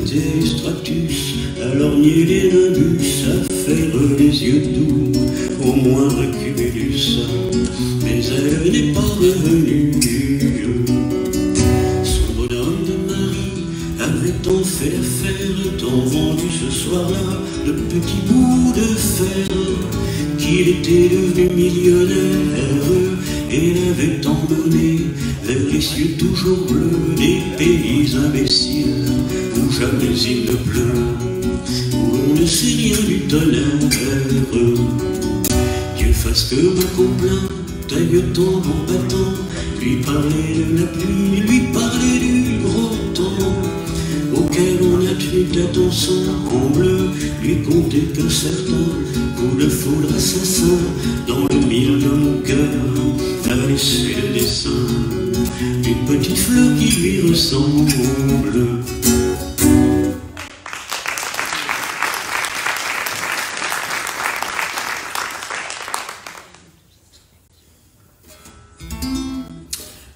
tes stratus, à lorgner les nimbus, à faire les yeux doux, au moindre cumulus, mais elle n'est pas revenue. Son bonhomme de mari avait tant fait l'affaire, tant vendu ce soir-là de petits bouts de fer, qu'il était devenu millionnaire et l'avait emmené vers les cieux toujours bleus des pays imbéciles où jamais il ne pleut, où on ne sait rien du tonnerre. Dieu fasse que ma complainte aille tant en battant, lui parler de la pluie, lui parler du gros temps auquel on a tenu tête ensemble en bleu, lui compter qu'un certain coup de foudre assassin dans le mille de mon cœur a laissé le dessin d'une petite fleur qui lui ressemble.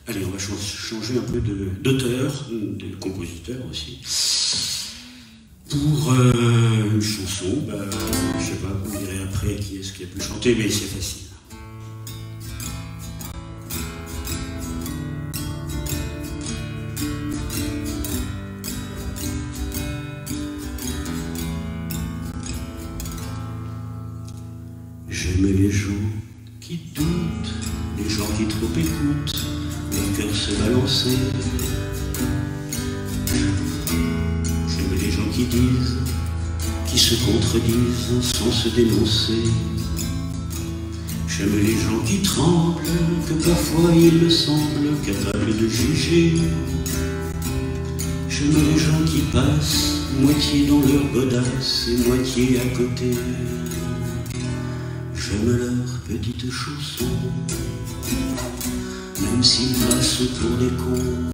Allez, on va changer un peu d'auteur, de compositeur aussi. Pour une chanson, je sais pas, vous me direz après qui est-ce qui a pu chanter, mais c'est facile. J'aime les gens qui doutent, les gens qui trop écoutent, leur cœur se balancer. J'aime les gens qui disent, qui se contredisent sans se dénoncer. J'aime les gens qui tremblent, que parfois il me semble capables de juger. J'aime les gens qui passent, moitié dans leur godasse et moitié à côté. J'aime leurs petites chaussons, même s'ils passent pour des cons.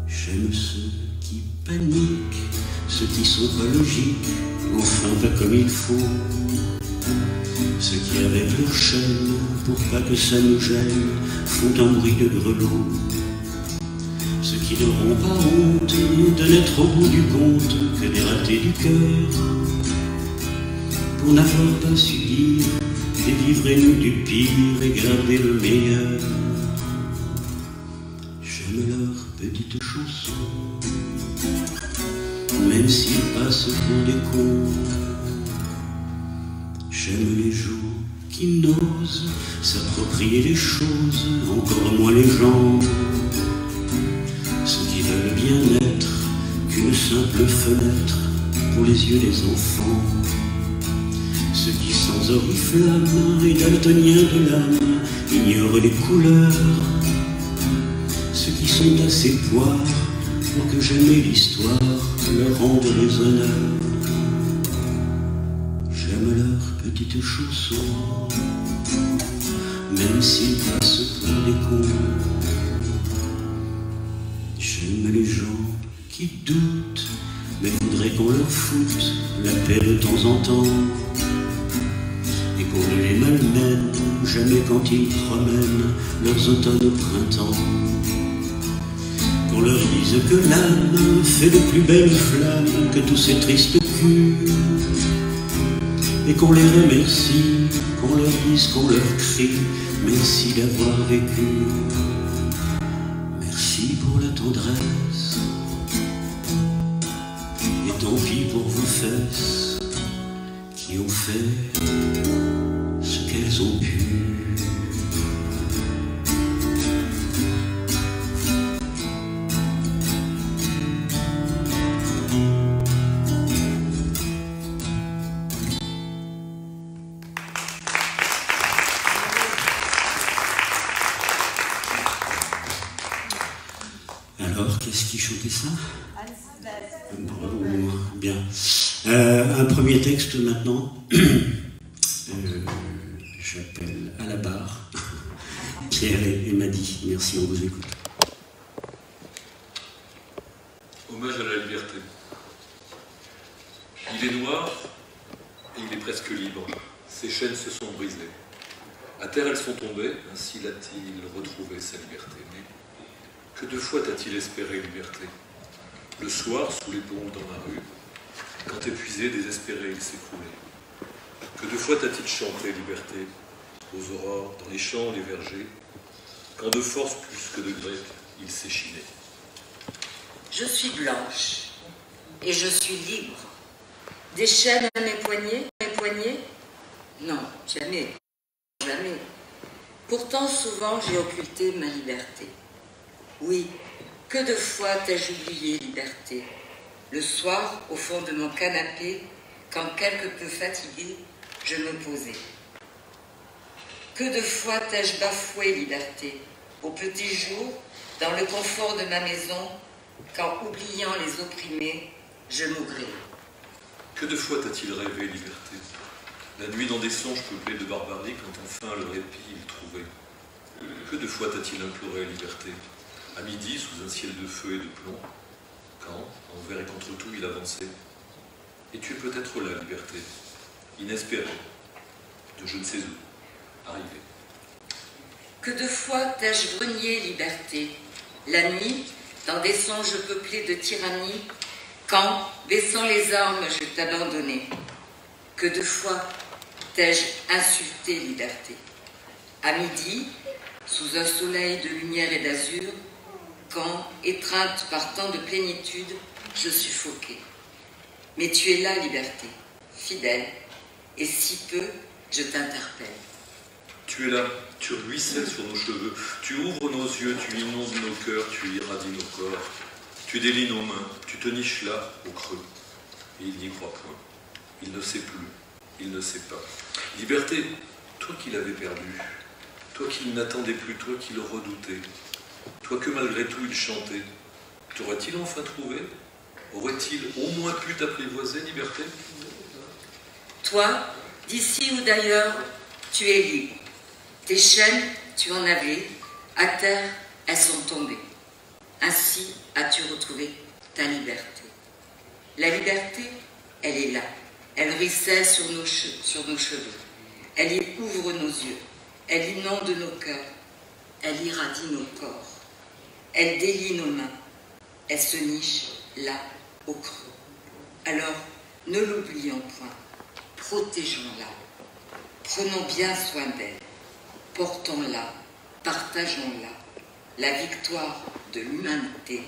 J'aime ceux qui paniquent, ceux qui sont pas logiques, enfin pas comme il faut. Ceux qui avec leur chaîne, pour pas que ça nous gêne, font un bruit de grelot. Ceux qui n'auront pas honte de n'être au bout du compte que des ratés du cœur, pour n'avoir pas su dire, délivrez-nous du pire et gardez le meilleur. J'aime leurs petites chansons, même s'ils passent pour des cons. J'aime les gens qui n'osent s'approprier les choses, encore moins les gens. Ceux qui veulent bien être qu'une simple fenêtre pour les yeux des enfants. Ceux qui sans oriflamme et daltoniens de l'âme ignorent les couleurs. Ceux qui sont assez poires pour que jamais l'histoire leur rende les honneurs. J'aime leurs petites chansons, même s'ils passent pour des cons. J'aime les gens qui doutent, mais voudraient qu'on leur foute la paix de temps en temps. Et qu'on ne les malmène jamais quand ils promènent leurs automnes au printemps. Qu'on leur dise que l'âme fait de plus belles flammes que tous ces tristes culs. Et qu'on les remercie, qu'on leur dise, qu'on leur crie, merci d'avoir vécu. Merci pour la tendresse, et tant pis pour vos fesses qui ont fait ce qu'elles ont pu. Alors, qu'est-ce qui chantait ça? Bravo, bien. Un premier texte maintenant. J'appelle à la barre Pierre et Madi. Merci, on vous écoute. Hommage à la liberté. Il est noir et il est presque libre. Ses chaînes se sont brisées. À terre, elles sont tombées, ainsi l'a-t-il retrouvé sa liberté. Mais que de fois t'a-t-il espéré liberté? Le soir, sous les ponts dans la rue, quand épuisé, désespéré, il s'écroulait. Que de fois t'a-t-il chanté liberté, aux aurores, dans les champs, les vergers, quand de force plus que de grec, il s'échinait. Je suis blanche, et je suis libre. Des chaînes à mes poignets? Non, jamais, jamais. Pourtant, souvent, j'ai occulté ma liberté. Oui, que de fois t'ai-je oublié, liberté. Le soir, au fond de mon canapé, quand quelque peu fatigué, je me posais. Que de fois t'ai-je bafoué, liberté, au petit jour, dans le confort de ma maison, quand, oubliant les opprimés, je m'ouvrais. Que de fois t'a-t-il rêvé, liberté, la nuit dans des songes peuplés de barbarie, quand enfin le répit il trouvait. Que de fois t'a-t-il imploré, liberté, à midi, sous un ciel de feu et de plomb, quand, envers et contre tout, il avançait. Et tu es peut-être là, liberté, inespérée, de je ne sais où, arrivée. Que de fois t'ai-je grogné, liberté, la nuit, dans des songes peuplés de tyrannie, quand, baissant les armes, je t'abandonnais. Que de fois t'ai-je insulté, liberté. À midi, sous un soleil de lumière et d'azur, quand, étreinte par tant de plénitude, je suffoquais. Mais tu es là, liberté, fidèle, et si peu, je t'interpelle. Tu es là, tu ruisselles sur nos cheveux, tu ouvres nos yeux, tu inondes nos cœurs, tu irradies nos corps, tu délies nos mains, tu te niches là, au creux. Et il n'y croit point, il ne sait plus, il ne sait pas. Liberté, toi qui l'avais perdu, toi qui n'attendais plus, toi qui le redoutais, toi que malgré tout il chantait, t'aurait-il enfin trouvé? Aurait-il au moins pu t'apprivoiser, liberté? Toi, d'ici ou d'ailleurs, tu es libre. Tes chaînes, tu en avais, à terre, elles sont tombées. Ainsi as-tu retrouvé ta liberté. La liberté, elle est là. Elle ruisselle sur nos cheveux. Elle y ouvre nos yeux. Elle inonde nos cœurs. Elle irradie nos corps. Elle délie nos mains. Elle se niche là, au creux. Alors, ne l'oublions point. Protégeons-la. Prenons bien soin d'elle. Portons-la. Partageons-la. La victoire de l'humanité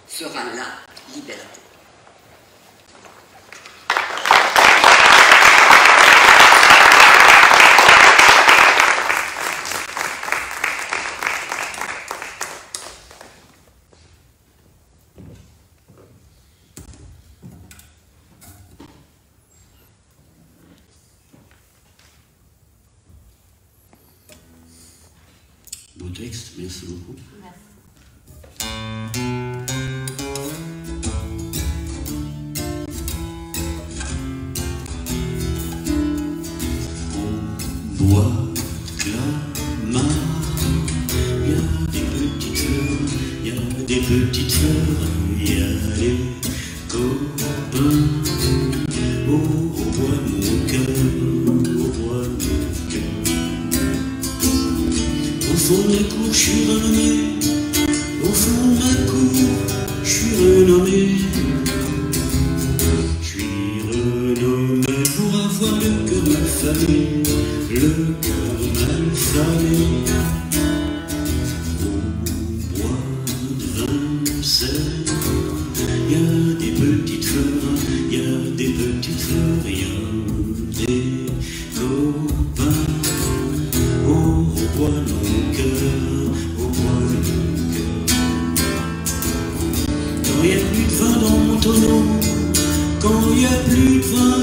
sera la liberté. Beau texte, merci beaucoup. Au bois de Clamart, il y a des petites fleurs, il y a des petites fleurs, il y a des copains. Au bois de mon cœur, au bois de mon cœur. Au fond de la cour, je suis renommé. Au fond de ma cour, je suis renommé. Je suis renommé pour avoir le cœur mal famé. Le cœur mal famé. Au bois de Vincennes, il y a des petites fleurs, il y a des petites fleurs, il y a des copains. Au bois de mon cœur, au bois de mon cœur. Quand il n'y a plus de vin dans mon tonneau, quand il n'y a plus de vin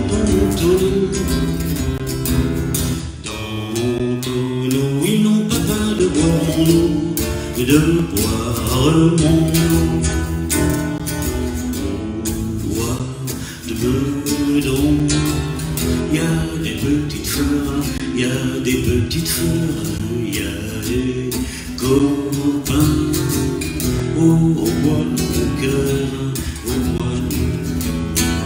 dans mon tonneau, ils n'ont pas peur de boire mon eau, de boire mon eau. Au bois de Meudon, il y a des petites fleurs, il y a des petites fleurs, il y a des copains. Au bois de mon cœur, au bois de mon cœur.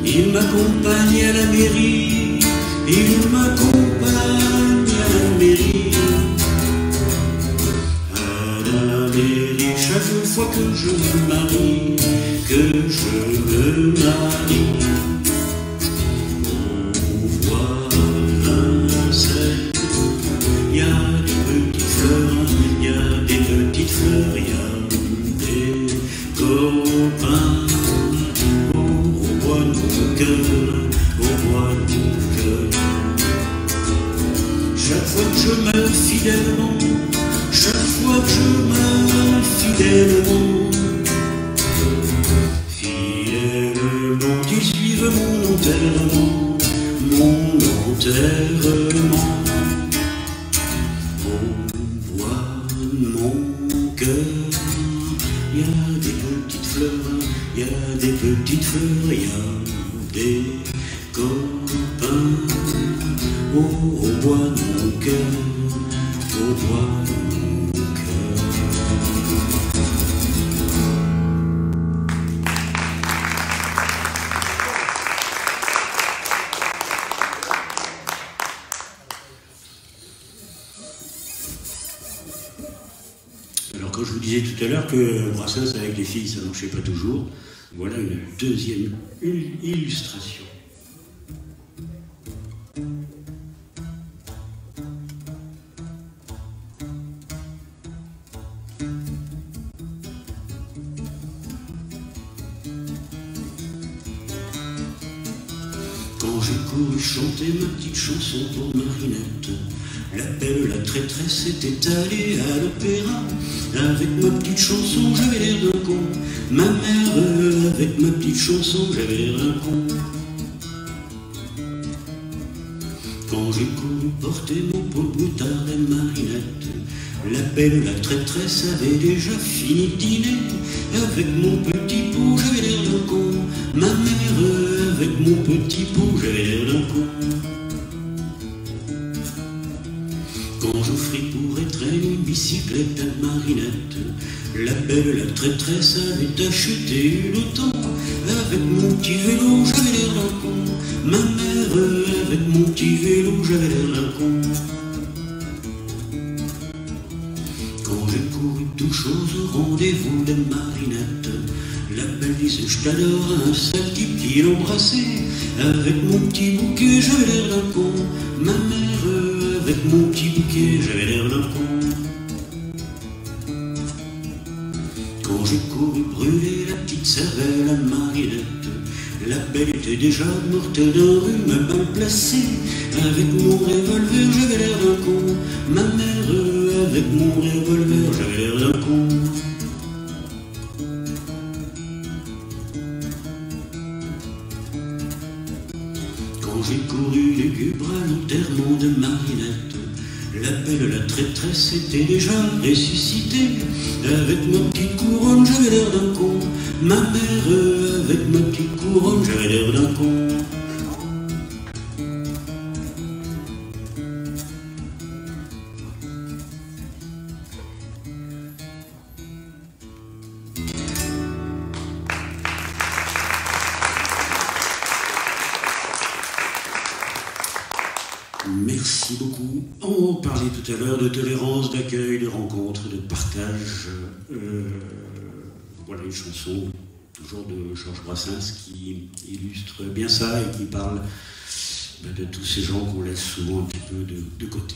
Il m'accompagne à la mairie, il m'accompagne à la mairie. À la mairie, chaque fois fois que je me marie, on voit Vincennes. Il y a des petites fleurs, il y a des petites fleurs, il y a des copains. Au bois de mon cœur, au bois de mon cœur. Chaque fois que je meurs fidèlement, chaque fois que je meurs fidèlement, fidèlement, qu'ils suivent mon enterrement, mon enterrement. Au bois de mon cœur, il y a des petites fleurs, il y a des petites fleurs, il y a des copains. Au bois de mon cœur, au bois de mon cœur. Alors quand je vous disais tout à l'heure que Brassens avec les filles ça ne marchait pas toujours, voilà une deuxième illustration. Quand j'ai couru chanter ma petite chanson pour Marinette, la belle, la traîtresse était allée à l'opéra. Avec ma petite chanson, j'avais l'air d'un con. Ma mère, avec ma petite chanson, j'avais l'air d'un con. Quand j'ai couru porter mon pot de boutard et Marinette, la belle, la traîtresse avait déjà fini de dîner. Avec mon petit pot, j'avais l'air d'un con. Ma mère, avec mon petit pot, j'avais l'air d'un con. Quand j'offris pour étreindre une bicyclette à Marinette, la belle, la traîtresse avait acheté une auto. Avec mon petit vélo, j'avais l'air d'un con. Ma mère, avec mon petit vélo, j'avais l'air d'un con. Quand j'ai couru tout chose au rendez-vous de Marinette, la belle disait je t'adore, un sale type qui l'embrassait. Avec mon petit bouquet, j'avais l'air d'un con. Ma mère, avec mon petit bouquet, j'avais l'air d'un con. Quand j'ai couru brûler la petite cervelle à Marinette, la belle était déjà morte d'un rhume mal placé. Avec mon revolver, j'avais l'air d'un con. Ma mère, avec mon revolver, j'avais l'air d'un con. Quand j'ai couru lugubre à l'enterrement de Marinette, la belle, la traîtresse était déjà ressuscitée. Avec ma petite couronne, j'avais l'air d'un con. Ma mère, avec ma petite couronne, j'avais l'air d'un con. Merci beaucoup. On parlait tout à l'heure de tolérance, d'accueil, de rencontre, de partage. Voilà une chanson, toujours de Georges Brassens, qui illustre bien ça et qui parle de tous ces gens qu'on laisse souvent un petit peu de côté.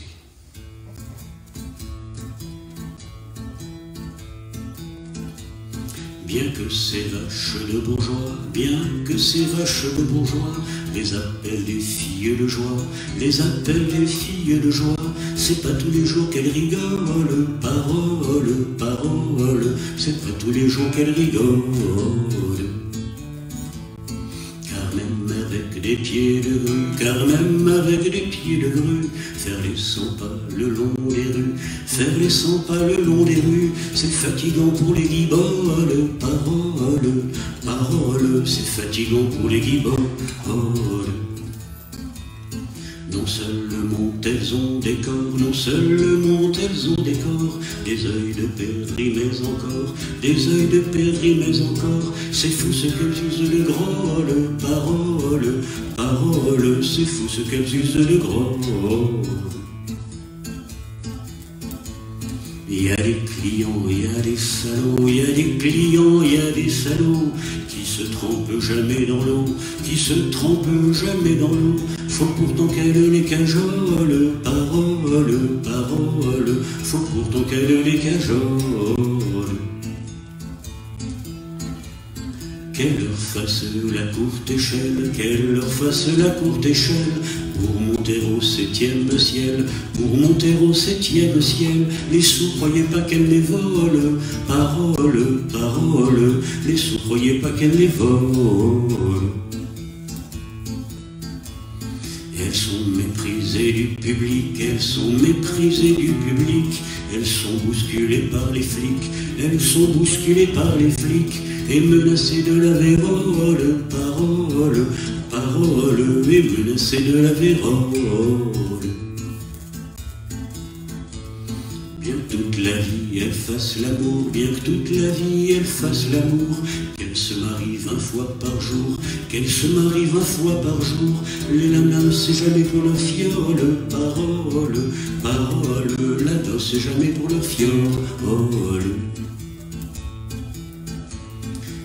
Bien que ces vaches de bourgeois, bien que ces vaches de bourgeois, les appellent des filles de joie, les appellent des filles de joie, c'est pas tous les jours qu'elles rigolent, parole, parole, c'est pas tous les jours qu'elles rigolent. Car même avec des pieds de grue, car même avec des pieds de grue, faire les 100 pas le long des rues, faire les 100 pas le long des rues, c'est fatigant pour les guiboles, parole, parole, c'est fatigant pour les guiboles. Non seulement elles ont des corps, non seulement elles ont des corps, des œils de perdrix mais encore, des œils de perdrix mais encore, c'est fou ce qu'elles usent de grolle, parole, parole, c'est fou ce qu'elles usent de grolle. Il y a des clients, il y a des salauds, il y a des clients, il y a des salauds qui se trempent jamais dans l'eau, qui se trempent jamais dans l'eau. Faut pourtant qu'elle les cajole, parole, parole, faut pourtant qu'elle les cajole. Qu'elle leur fasse la courte échelle, qu'elle leur fasse la courte échelle, pour monter au 7e ciel, pour monter au 7e ciel. Les sous, croyez pas qu'elle les vole, parole, parole, les sous, croyez pas qu'elle les vole. Elles sont méprisées du public, elles sont méprisées du public, elles sont bousculées par les flics, elles sont bousculées par les flics, et menacées de la vérole, parole, parole, et menacées de la vérole. Bien que toute la vie elle fasse l'amour, bien que toute la vie elle fasse l'amour, qu'elle se marie 20 fois par jour, qu'elle se marie 20 fois par jour, les nanas c'est jamais pour leur fiole, parole, parole, la noce c'est jamais pour leur fiole.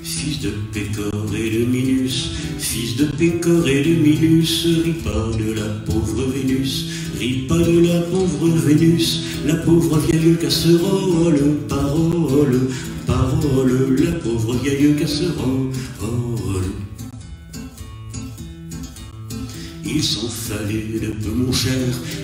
Fils de Pécor et de Minus, fils de Pécor et de Minus, ris pas de la pauvre Vénus, ris pas de la pauvre Vénus, la pauvre vieille casserole, parole, parole, la pauvre vieille casserole. Ils sont fallés de peu mon cher,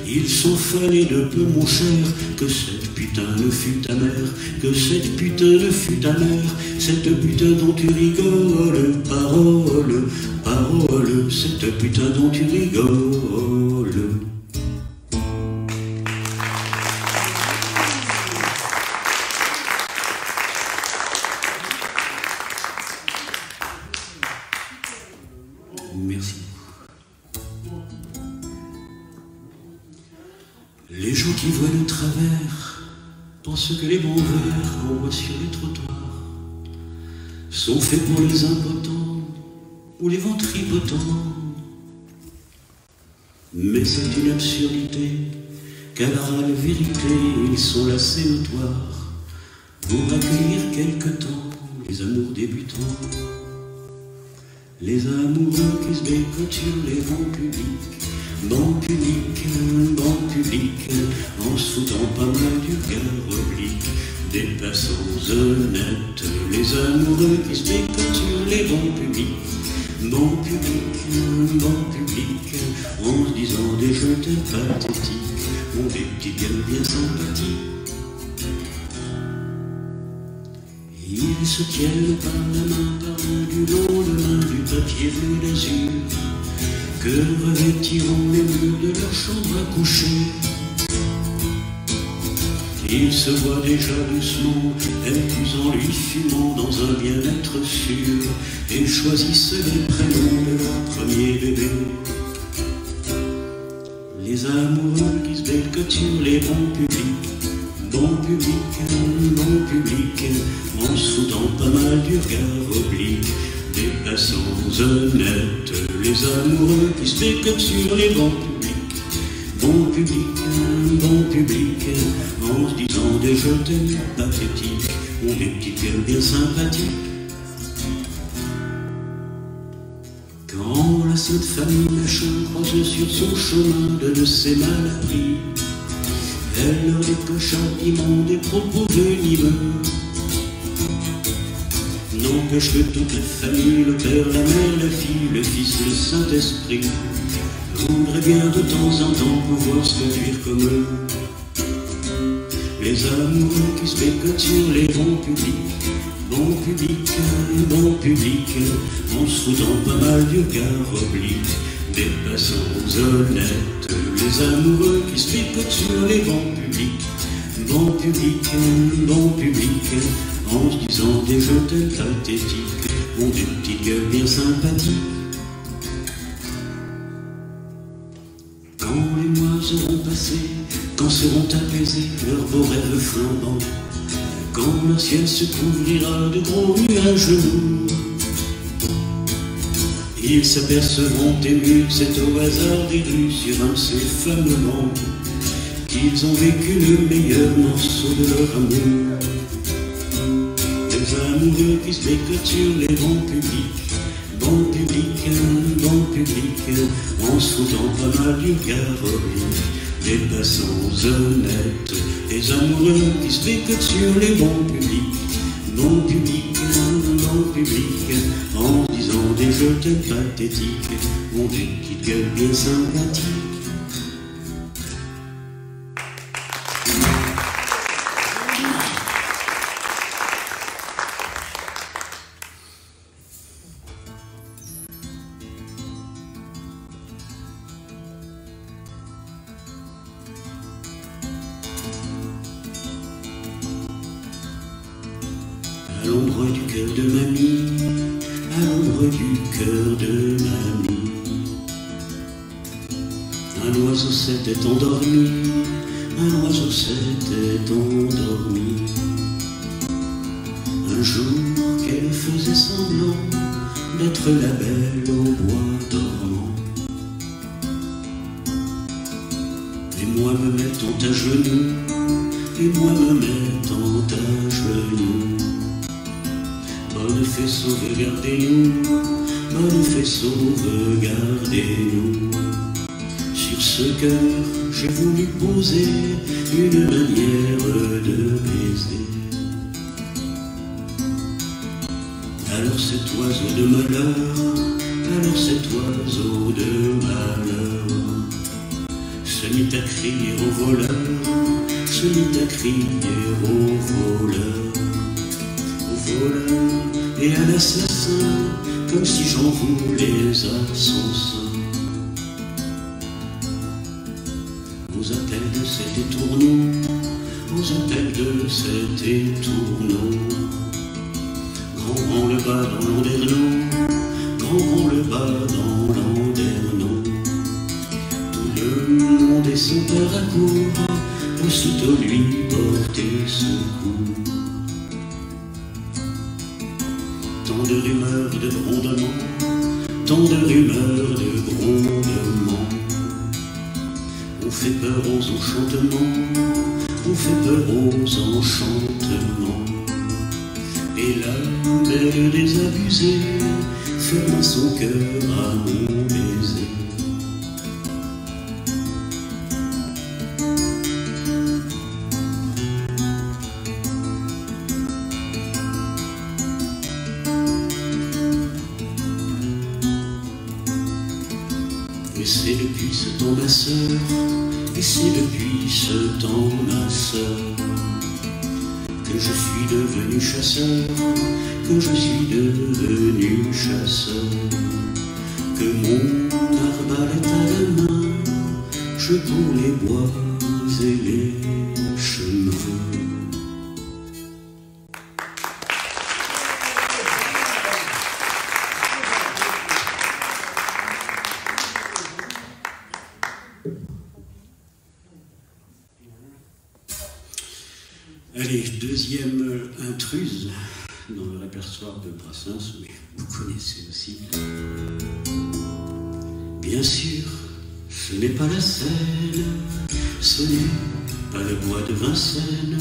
ils sont fallés de peu mon cher, que cette putain ne fut ta mère, que cette putain ne fut ta mère, cette putain dont tu rigoles, parole, parole, cette putain dont tu rigoles. Merci. Les gens qui voient le travers pensent que les bons verres qu'on voit sur les trottoirs sont faits pour les impotents ou les ventripotents. Mais c'est une absurdité, car à la vérité ils sont là, c'est notoire, pour accueillir quelque temps les amours débutants. Les amoureux qui se bécotent sur les bancs publics, banc public, en se foutant pas mal du regard oblique des passants honnêtes. Les amoureux qui se bécotent sur les bancs publics, banc public, en se disant des jeux pathétiques, ont des petites gueules bien sympathiques. Ils se tiennent par la main, par du lendemain du papier bleu d'azur que revêtiront les murs de leur chambre à coucher. Ils se voient déjà doucement, elles plus en lui fumant dans un bien-être sûr, et choisissent les prénoms de leur premier bébé. Les amoureux qui se bécotent sur les bancs publics, banc public, en se foutant pas mal du regard oblique des passants honnêtes. Les amoureux qui se bécotent sur les bancs publics, banc public, en se disant des je t'aime pathétiques, ont des petites gueules bien sympathiques. Quand la sainte famille machin croise sur son chemin de ses malappris, elle leur décoche hardiment des propos venimeux. N'empêche que toute la famille, le père, la mère, la fille, le fils, le Saint-Esprit, voudraient bien de temps en temps pouvoir se conduire comme eux. Les amoureux qui se bécotent sur les bancs publics, en se foutant pas mal du regard oblique des passants honnêtes. Les amoureux qui se bécotent sur les bancs publics, en se disant des je t'aime pathétiques, ont des petites gueules bien sympathiques. Quand les mois seront passés, quand seront apaisés leurs beaux rêves flambants, quand leur ciel se couvrira de gros nuages lourds, ils s'apercevront émus que c'est au hasard des rues sur un de ces fameux bancs qu'ils ont vécu le meilleur morceau de leur amour. Des amoureux qui se déclarent sur les bancs publics, en se foutant pas mal du Caroline. Des passants honnêtes, des amoureux qui se déclarent sur les bancs publics, en disant des je t'aime pathétiques, mon Dieu, qui gueule bien sympathique. À l'ombre du cœur de mamie, à l'ombre du cœur de mamie, un oiseau s'était endormi, un oiseau s'était endormi. Un jour qu'elle faisait semblant d'être la belle au bois dormant. Et moi me mettant à genoux, et moi me mettant à genoux. Bonne fée, sauvegardez-nous, bonne fée, sauvegardez-nous. Sur ce cœur, j'ai voulu poser une manière de baiser. Alors cet oiseau de malheur, alors cet oiseau de malheur, se mit à crier au voleur, se mit à crier au voleur. Et à l'assassin, comme si j'en voulais à son sein. Aux appels de cet étourneau, aux appels de cet étourneau, grand le bas dans Landerneau, grand le bas dans Landerneau. Tout le monde et son père à court, aussitôt lui porter secours. Tant de rumeurs de grondements, tant de rumeurs de grondements. On fait peur aux enchantements, on fait peur aux enchantements. Et la belle désabusée ferma son cœur à mon baiser. Et c'est depuis ce temps, ma sœur, et c'est depuis ce temps, ma sœur, que je suis devenu chasseur, que je suis devenu chasseur, que mon arbalète à la main, je cours les bois et les chemins. Allez, deuxième intruse dans le répertoire de Brassens, mais vous connaissez aussi. Bien sûr, ce n'est pas la Seine, ce n'est pas le bois de Vincennes,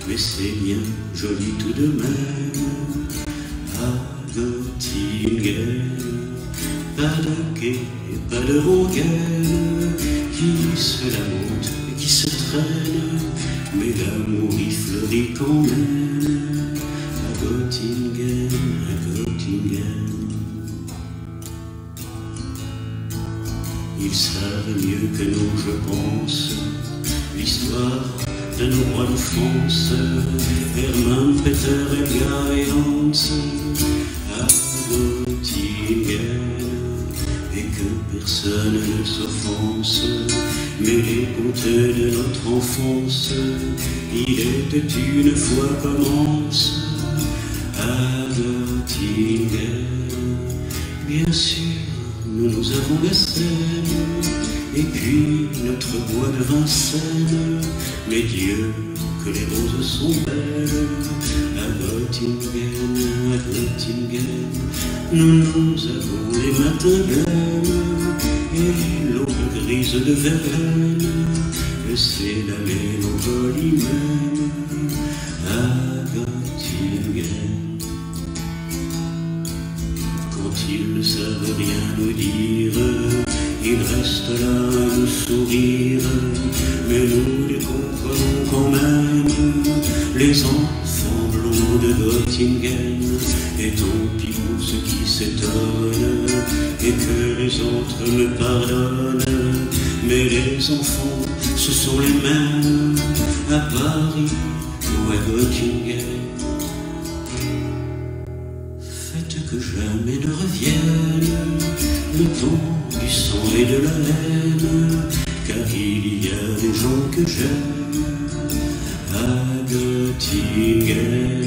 mais c'est bien joli tout de même. À Göttingen, pas de quai, pas de rengaine, qui se lamente et qui se traîne, mais l'amour y fleurit quand même. À Göttingen, à Göttingen. Ils savent mieux que nous, je pense, l'histoire de nos rois de France, Hermann, Peter, Edgar et Hans. À Göttingen, et que personne ne s'offense, mais les contes de notre enfance, il était une fois commence. À Göttingen, bien sûr, nous avons la Seine, et puis notre bois de Vincennes, mais Dieu, que les roses sont belles. À Göttingen, nous avons les matins blêmes, et l'aube grise de Verlaine, c'est la mélancolie même à Göttingen. Quand ils ne savent rien nous dire, ils restent là à nous sourire, mais nous les comprenons quand même, les enfants blonds de Göttingen. Et tant pis pour ceux qui s'étonnent et que les autres me pardonnent, mais les enfants, ce sont les mêmes à Paris ou à Göttingen. Faites que jamais ne revienne le temps du sang et de la haine, car il y a des gens que j'aime à Göttingen.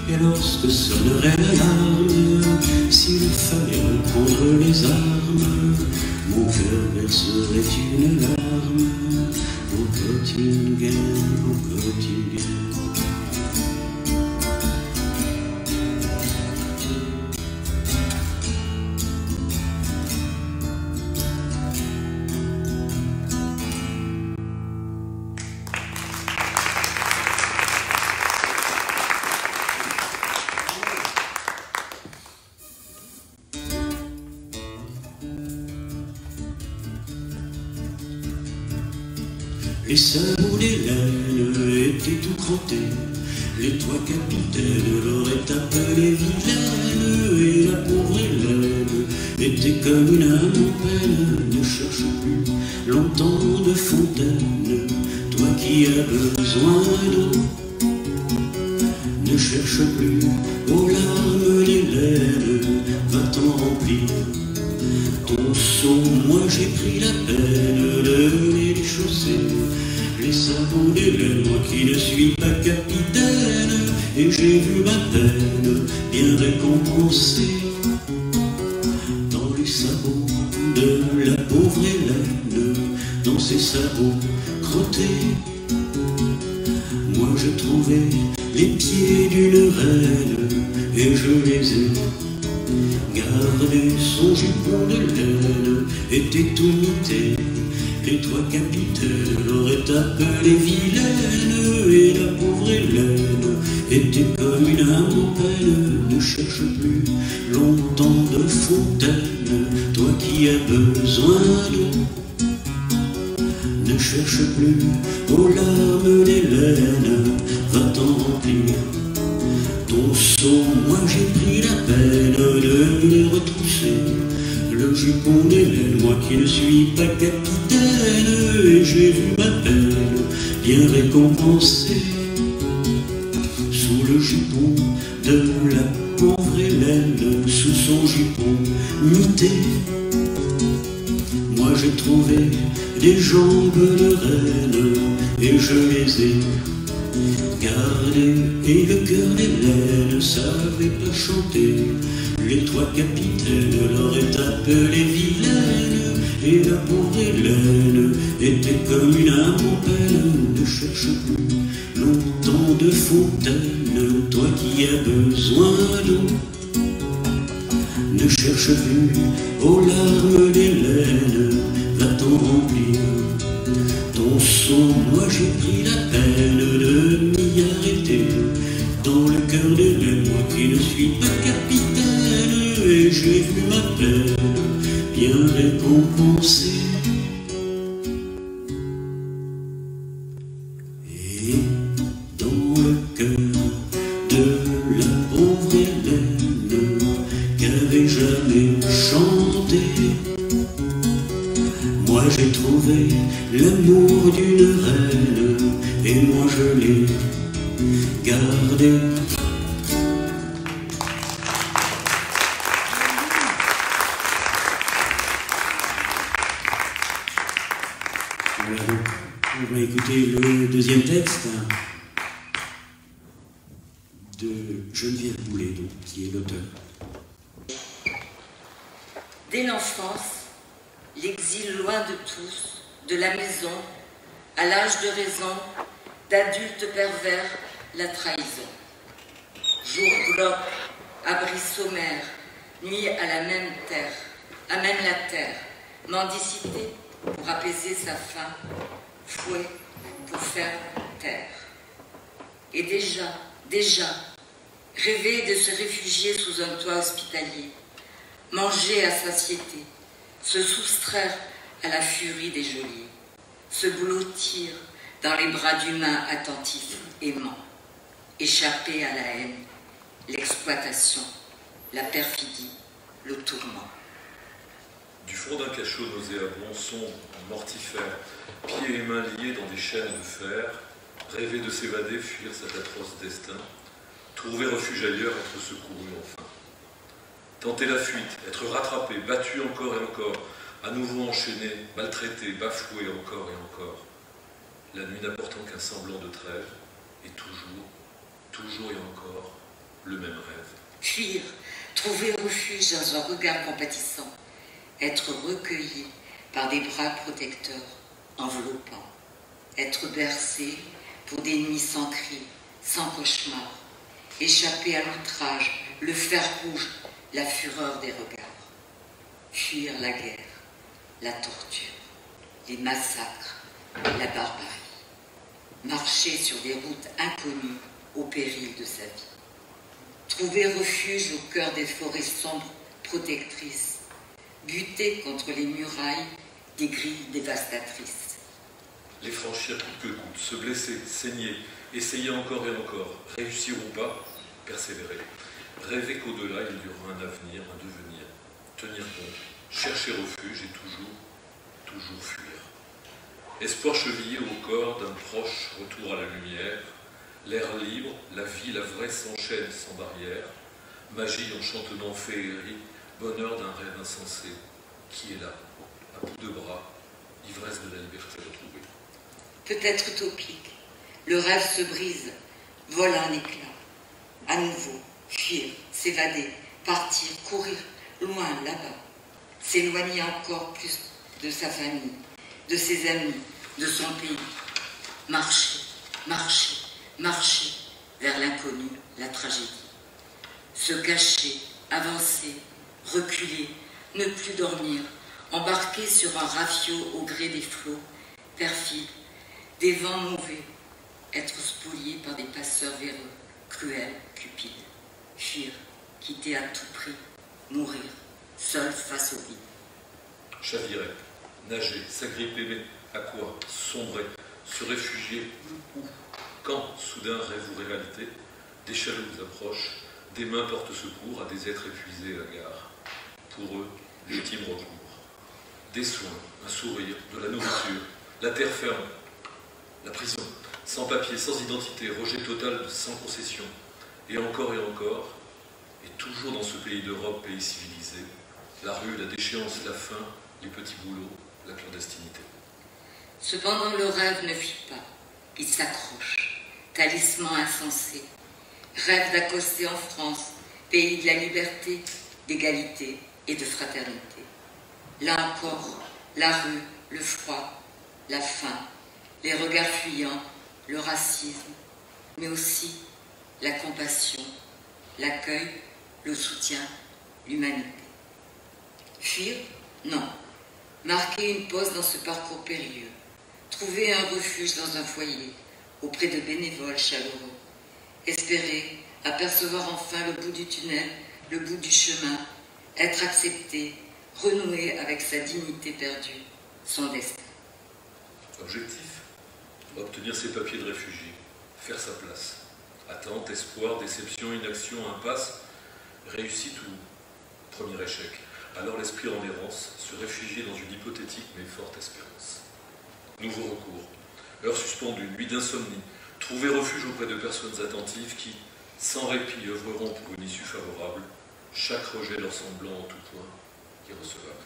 Et lorsque sonnerait l'alarme, s'il fallait reprendre les armes, mon cœur verserait une larme au Göttingen, au Göttingen. Les sabots des laines étaient tout crottés, les trois capitaines l'auraient appelée vilaine, et la pauvre Hélène était comme une âme en peine. Ne cherche plus longtemps de fontaine, toi qui as besoin d'eau. Ne cherche plus aux larmes d'Hélène, va-t'en remplir ton seau. Moi j'ai pris la peine de les déchausser, les sabots d'Hélène, moi qui ne suis pas capitaine, et j'ai vu ma peine bien récompensée dans les sabots de la pauvre Hélène, dans ses sabots crottés. Moi je trouvais les pieds d'une reine et je les ai gardés. Son jupon de laine était tout mité, les trois capitaines l'auraient appelée vilaine, et la pauvre Hélène était comme une âme en peine. Ne cherche plus longtemps de fontaine, toi qui as besoin d'eau. Ne cherche plus aux larmes d'Hélène, va-t'en remplir ton seau. Moi j'ai pris la peine de les retrousser, le jupon d'Hélène, moi qui ne suis pas capitaine, et j'ai vu ma peine bien récompensée sous le jupon de la pauvre Hélène, sous son jupon mité. Moi j'ai trouvé des jambes de reine et je les ai gardées, et le cœur d'Hélène ne savait pas chanter. Les trois capitaines l'auraient appelée vilaine, et la pauvre Hélène était comme une âme en peine. Ne cherche plus longtemps de fontaine, toi qui as besoin d'eau. Ne cherche plus aux larmes d'Hélène, va-t'en remplir ton seau. Moi j'ai pris la peine de m'y arrêter dans le cœur d'Hélène, moi qui ne suis pas capitaine, et j'ai vu ma peine bien récompensée. Et dans le cœur de la pauvre Hélène, qu'avait jamais chanté, moi j'ai trouvé l'amour d'une reine, et moi je l'ai gardé. Voilà, donc, on va écouter le deuxième texte de Geneviève Boulet, donc, qui est l'auteur. Dès l'enfance, l'exil loin de tous, de la maison, à l'âge de raison, d'adultes pervers, la trahison. Jour glauque, abri sommaire, nuit à la même terre, amène la terre, mendicité, pour apaiser sa faim, fouet pour faire taire. Et déjà, rêver de se réfugier sous un toit hospitalier, manger à satiété, se soustraire à la furie des geôliers, se blottir dans les bras d'humains attentifs, aimants, échapper à la haine, l'exploitation, la perfidie, le tourment. Du fond d'un cachot nauséabond, sombre, mortifère, pieds et mains liés dans des chaînes de fer, rêver de s'évader, fuir cet atroce destin, trouver refuge ailleurs, être secouru enfin. Tenter la fuite, être rattrapé, battu encore et encore, à nouveau enchaîné, maltraité, bafoué encore et encore. La nuit n'apportant qu'un semblant de trêve, et toujours et encore, le même rêve. Fuir, trouver refuge dans un regard compatissant, être recueilli par des bras protecteurs, enveloppants, être bercé pour des nuits sans cris, sans cauchemar, échapper à l'outrage, le fer rouge, la fureur des regards, fuir la guerre, la torture, les massacres, la barbarie, marcher sur des routes inconnues au péril de sa vie, trouver refuge au cœur des forêts sombres protectrices, buter contre les murailles des grilles dévastatrices. Les franchir coûte que coûte, se blesser, saigner, essayer encore et encore, réussir ou pas, persévérer. Rêver qu'au-delà, il y aura un avenir, un devenir. Tenir bon, chercher refuge et toujours fuir. Espoir chevillé au corps d'un proche retour à la lumière. L'air libre, la vie, la vraie s'enchaîne sans barrière. Magie en chantonnant féerie, bonheur d'un rêve insensé. Qui est là, à bout de bras, ivresse de la liberté retrouvée. Peut-être utopique, le rêve se brise, vole un éclat. À nouveau, fuir, s'évader, partir, courir, loin là-bas. S'éloigner encore plus de sa famille, de ses amis, de son pays. Marcher vers l'inconnu, la tragédie. Se cacher, avancer, reculer, ne plus dormir, embarquer sur un rafio au gré des flots, perfide, des vents mauvais, être spolié par des passeurs véreux, cruels, cupides, fuir, quitter à tout prix, mourir, seul face au vide. Chavirer, nager, s'agripper, mais à quoi? Sombrer, se réfugier, où? Quand, soudain, rêve ou réalité, des chaloups approchent, des mains portent secours à des êtres épuisés à gare. Pour eux, l'ultime recours. Des soins, un sourire, de la nourriture, la terre ferme, la prison, sans papier, sans identité, rejet total, sans concession. Et encore, et toujours dans ce pays d'Europe, pays civilisé, la rue, la déchéance, la faim, les petits boulots, la clandestinité. Cependant, le rêve ne fuit pas, il s'accroche, talisman insensé, rêve d'accoster en France, pays de la liberté, d'égalité et de fraternité. Là encore, la rue, le froid, la faim, les regards fuyants, le racisme, mais aussi la compassion, l'accueil, le soutien, l'humanité. Fuir? Non. Marquer une pause dans ce parcours périlleux. Trouver un refuge dans un foyer, auprès de bénévoles chaleureux. Espérer apercevoir enfin le bout du tunnel, le bout du chemin, être accepté, renouer avec sa dignité perdue, son destin. Objectif? Obtenir ses papiers de réfugié, faire sa place. Attente, espoir, déception, inaction, impasse, réussite ou premier échec. Alors l'esprit en errance, se réfugier dans une hypothétique mais forte espérance. Nouveau recours, heure suspendue, nuit d'insomnie, trouver refuge auprès de personnes attentives qui, sans répit, œuvreront pour une issue favorable, chaque rejet leur semblant en tout point irrecevable.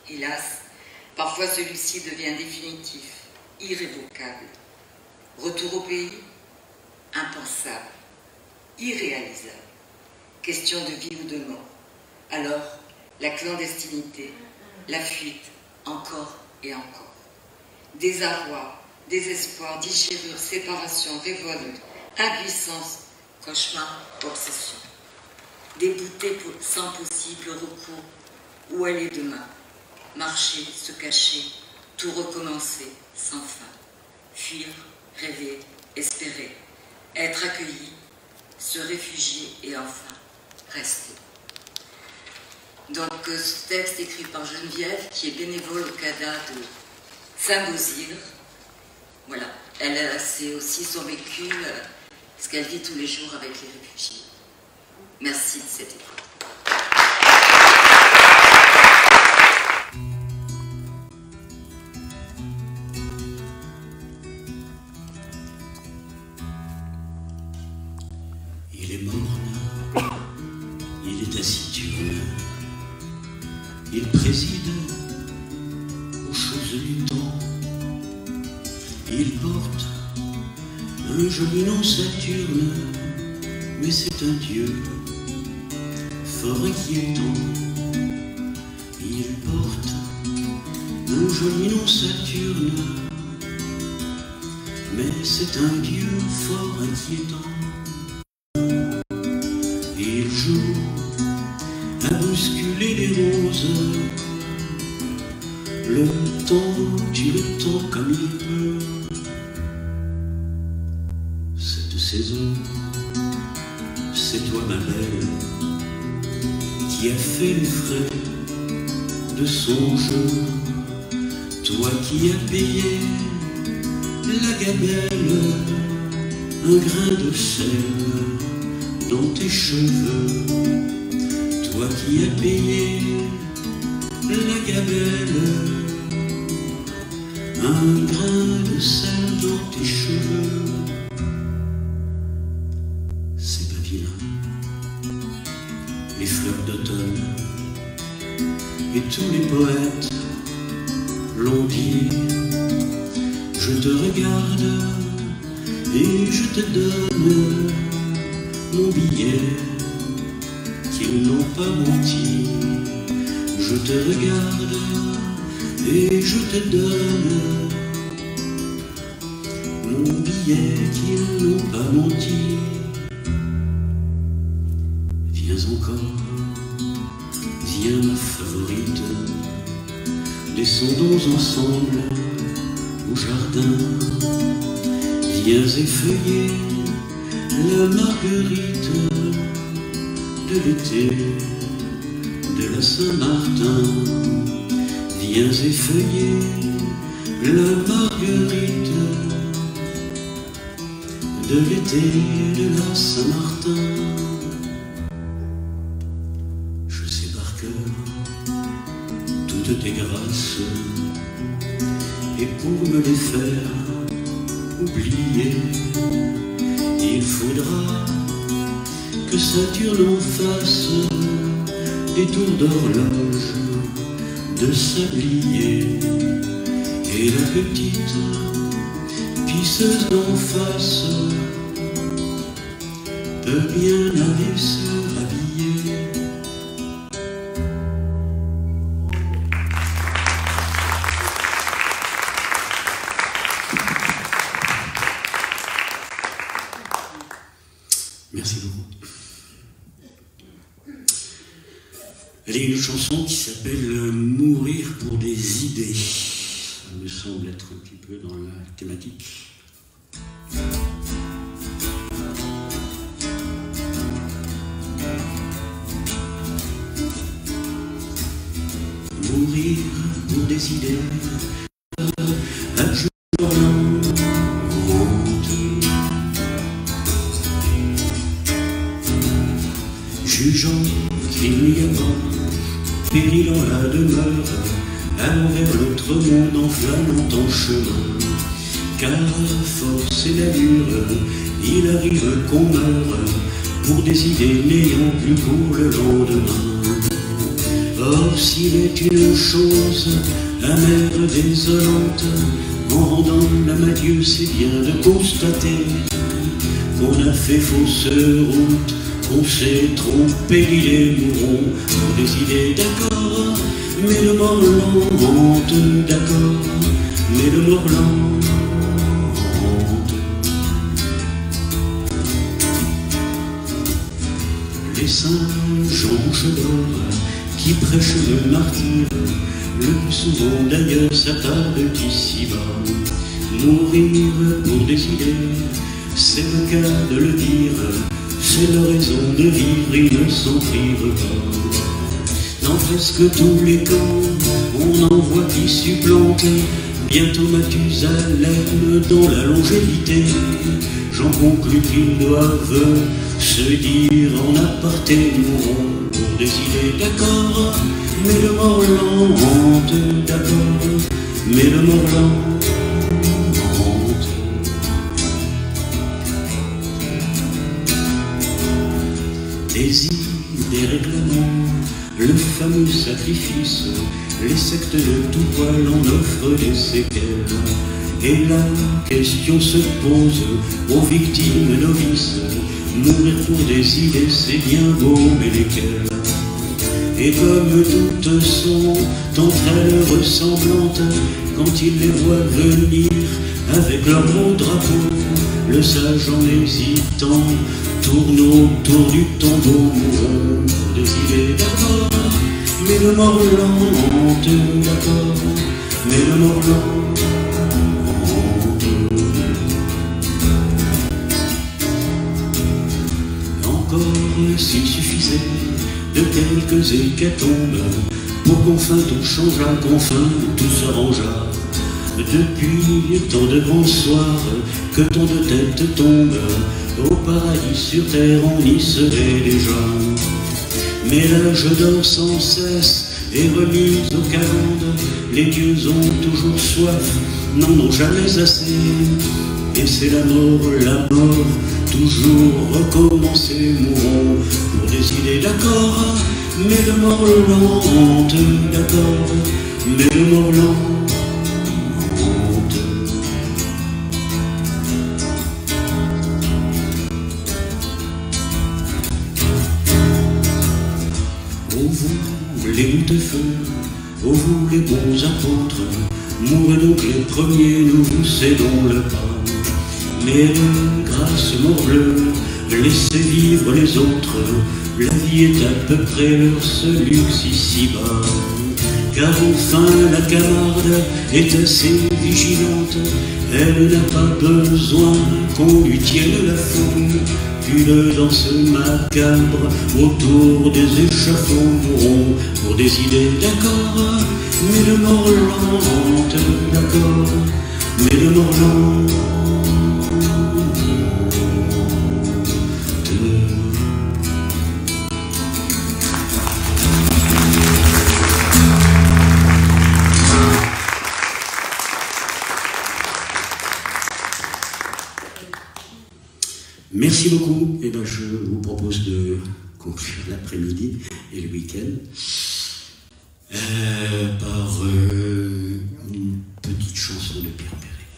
Hélas, parfois celui-ci devient définitif, irrévocable. Retour au pays? Impensable, irréalisable. Question de vie ou de mort. Alors, la clandestinité, la fuite, encore et encore. Désarroi, désespoir, déchirure, séparation, révolte, impuissance, cauchemar, obsession. Débouté sans possible recours, où aller demain? Marcher, se cacher, tout recommencer sans fin, fuir, rêver, espérer, être accueilli, se réfugier et enfin rester. Donc ce texte écrit par Geneviève, qui est bénévole au CADA de Saint-Beauzire. Voilà, c'est aussi son vécu, ce qu'elle vit tous les jours avec les réfugiés. Merci de cette écoute. Il est morne, il est taciturne, il préside aux choses du temps. Il porte un joli nom Saturne, mais c'est un dieu fort inquiétant. Il porte un joli nom Saturne, mais c'est un dieu fort inquiétant. Il joue à bousculer les roses, le temps tue le temps comme il peut. Cette saison, c'est toi ma belle, qui a fait les frais de son jeu. Toi qui as payé la gamelle, un grain de sel dans tes cheveux. Toi qui as payé la gamelle, un grain de sel dans tes cheveux. C'est pas vilain, les fleurs d'automne et tous les poètes l'ont dit. Je te regarde et je te donne mon billet, qu'ils n'ont pas menti. Je te regarde et je te donne mon billet, qu'ils n'ont pas menti. Viens encore, viens ma favorite, descendons ensemble au jardin. Viens effeuiller la marguerite de l'été de la Saint-Martin. Viens effeuiller la marguerite de l'été de la Saint-Martin. Je sais par cœur toutes tes grâces, et pour me les faire oublier, il faudra que Saturne en fasse des tours d'horloge de sablier. Et la petite pisseuse d'en face peut bien aller se rhabiller. Merci beaucoup. Elle est une chanson qui s'appelle « Mourir pour des idées ». Ça me semble être un petit peu dans la thématique. Mourir pour des idées, un jour jugeant qu'il n'y a pas péril en la demeure, allant vers l'autre monde en flamant en chemin. Car force et l'allure, il arrive qu'on meure pour des idées n'ayant plus pour le lendemain. Or s'il est une chose amère, désolante, en rendant l'âme à Dieu, c'est bien de constater qu'on a fait fausse route, on s'est trompé d'idées. Mourons pour des idées, d'accord, mais le mort lente, d'accord, mais le mort lente. Les saints Jean d'or qui prêchent le martyre Le plus souvent d'ailleurs s'attarde ici-bas. Mourir pour des idées, c'est le cas de le dire, c'est la raison de vivre, ils ne s'en privent pas. Dans presque tous les camps, on en voit qui supplantent bientôt Mathusalem dans la longévité. J'en conclus qu'ils doivent se dire en aparté, mourons pour des idées, d'accord, mais le mort lente, d'accord, mais le mort lente. Des règlements, le fameux sacrifice, les sectes de tout poil en offrent des séquelles. Et la question se pose aux victimes novices, mourir pour des idées c'est bien beau, mais lesquelles? Et comme toutes sont entre elles ressemblantes, quand ils les voient venir avec leur beau drapeau, le sage en hésitant tourne autour du tombeau, mourons pour des idées, d'accord, mais le mort lente, d'accord, mais le mort lente. Encore s'il suffisait de quelques hécatombes pour qu'enfin tout changeât, qu'enfin tout s'arrangeât. Depuis tant de grands soirs que tant de têtes tombent, au paradis sur terre on y serait déjà. Mais l'âge dort sans cesse et remis aux calendes, les dieux ont toujours soif, n'en ont jamais assez. Et c'est la mort, toujours recommencer, mourons pour des idées, d'accord, mais le mort lente, d'accord, mais le mort lente. Les bouts de feu, ô vous les bons apôtres, mourez donc les premiers, nous vous cédons le pas. Mais grâce morbleu, laissez vivre les autres, la vie est à peu près leur seul luxe ici-bas. Car enfin la Camarde est assez vigilante, elle n'a pas besoin qu'on lui tienne la faune. Une danse macabre autour des échafauds, mourons pour des idées, d'accord, mais le mort lente, d'accord, mais le mort lente. Merci beaucoup. Et ben, je vous propose de conclure l'après-midi et le week-end par une petite chanson de Pierre Perret.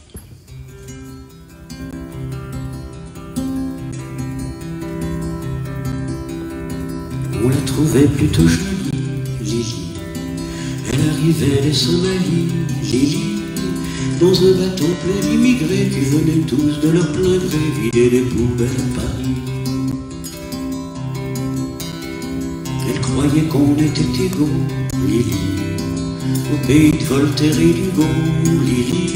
On la trouvait plutôt jolie, Lily. Elle arrivait des Somalie, Lily, dans un bateau plein d'immigrés qui venaient tous de leur plein gré vider les poubelles à Paris. Elle croyait qu'on était égaux, Lily, au pays de Voltaire et d'Hugo, Lily.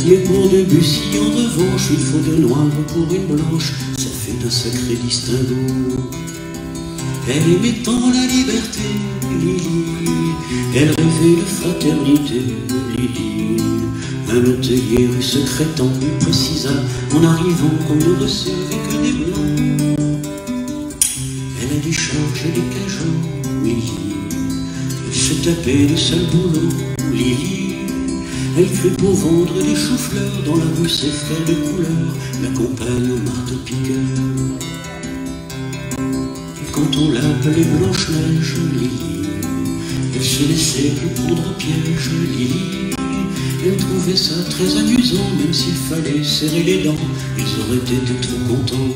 Mais pour Debussy en revanche, il faut de noir pour une blanche, ça fait un sacré distinguo. Elle aimait tant la liberté, Lily, elle rêvait de fraternité, Lily. Un hôtelier rue Secrétan lui précisa en arrivant qu'on ne recevait que des blancs. Elle a dû changer les cajots, Lily, se taper le seul boulot, Lily. Elle crut pour vendre des choux-fleurs dans la rue ses frères de couleur l'accompagnent au marteau-piqueur. Et quand on l'appelait Blanche-Neige, Lily, elle se laissait plus prendre au piège, Lily. Elle trouvait ça très amusant, même s'il fallait serrer les dents, ils auraient été trop contents.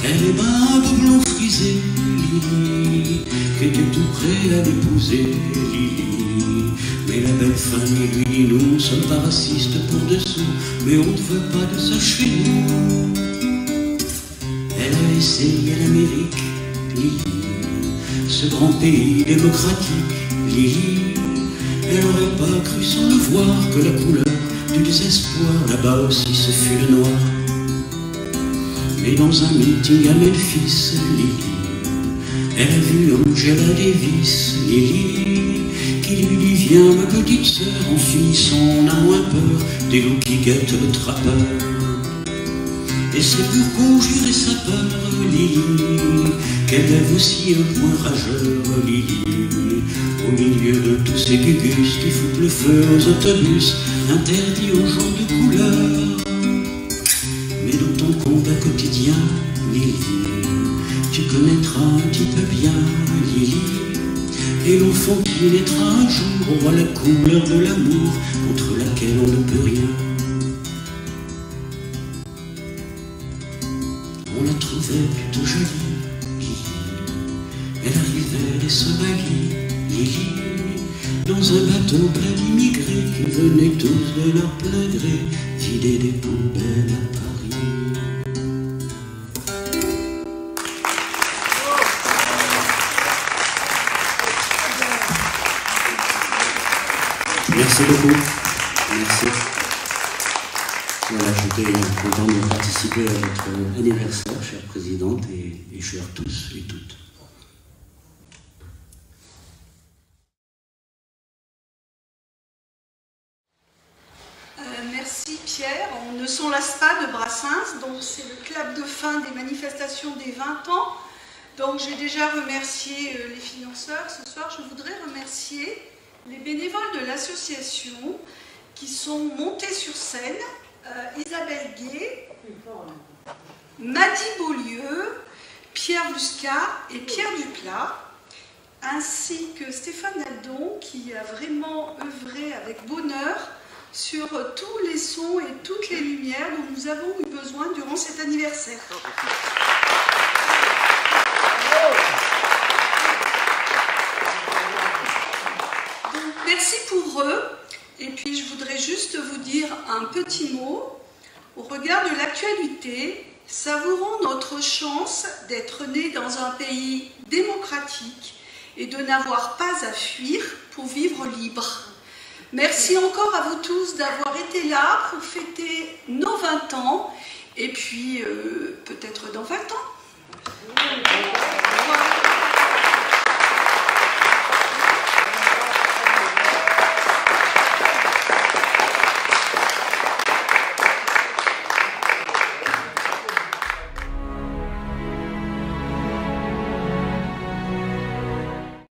Elle aima un beau blond frisé, Lily, qui était tout prêt à l'épouser, Lily. Mais la belle famille lui dit, nous ne sommes pas racistes pour dessous, mais on ne veut pas de ça chez nous. Elle a essayé l'Amérique, Lily, ce grand pays démocratique, Lily. Elle aurait pas cru sans le voir que la couleur du désespoir là-bas aussi ce fut le noir. Mais dans un meeting à Memphis, Lily, elle a vu Angela Davis, Lily, qui lui dit viens ma petite sœur, en finissant on a moins peur des loups qui guettent le trappeur. Et c'est pour conjurer sa peur, Lily, qu'elle lève aussi un point rageur, Lily, au milieu de tous ces gugus qui foutent le feu aux autobus, interdits aux gens de couleur. Mais dans ton combat quotidien, Lily, tu connaîtras un petit peu bien, Lily, et l'enfant qui naîtra un jour aura la couleur de l'amour contre laquelle on ne peut rien. On la trouvait plutôt jolie, Lily. Elle arrivait des Somalies, Lily, dans un bateau plein d'immigrés qui venaient tous de leur plein gré vider des poubelles à Paris. Merci beaucoup. Merci. Voilà, j'étais content de participer à votre anniversaire, chère présidente, et chers tous et toutes. Merci Pierre. On ne s'en lasse pas de Brassens, donc c'est le clap de fin des manifestations des 20 ans. Donc j'ai déjà remercié les financeurs. Ce soir, je voudrais remercier les bénévoles de l'association qui sont montés sur scène, Isabelle Gay, Madi Beaulieu, Pierre Lusca et Pierre Duplat, ainsi que Stéphane Aldon qui a vraiment œuvré avec bonheur sur tous les sons et toutes les lumières dont nous avons eu besoin durant cet anniversaire. Donc, merci pour eux. Et puis je voudrais juste vous dire un petit mot. Au regard de l'actualité, savourons notre chance d'être nés dans un pays démocratique et de n'avoir pas à fuir pour vivre libre. Merci encore à vous tous d'avoir été là pour fêter nos 20 ans et puis peut-être dans 20 ans. Au revoir.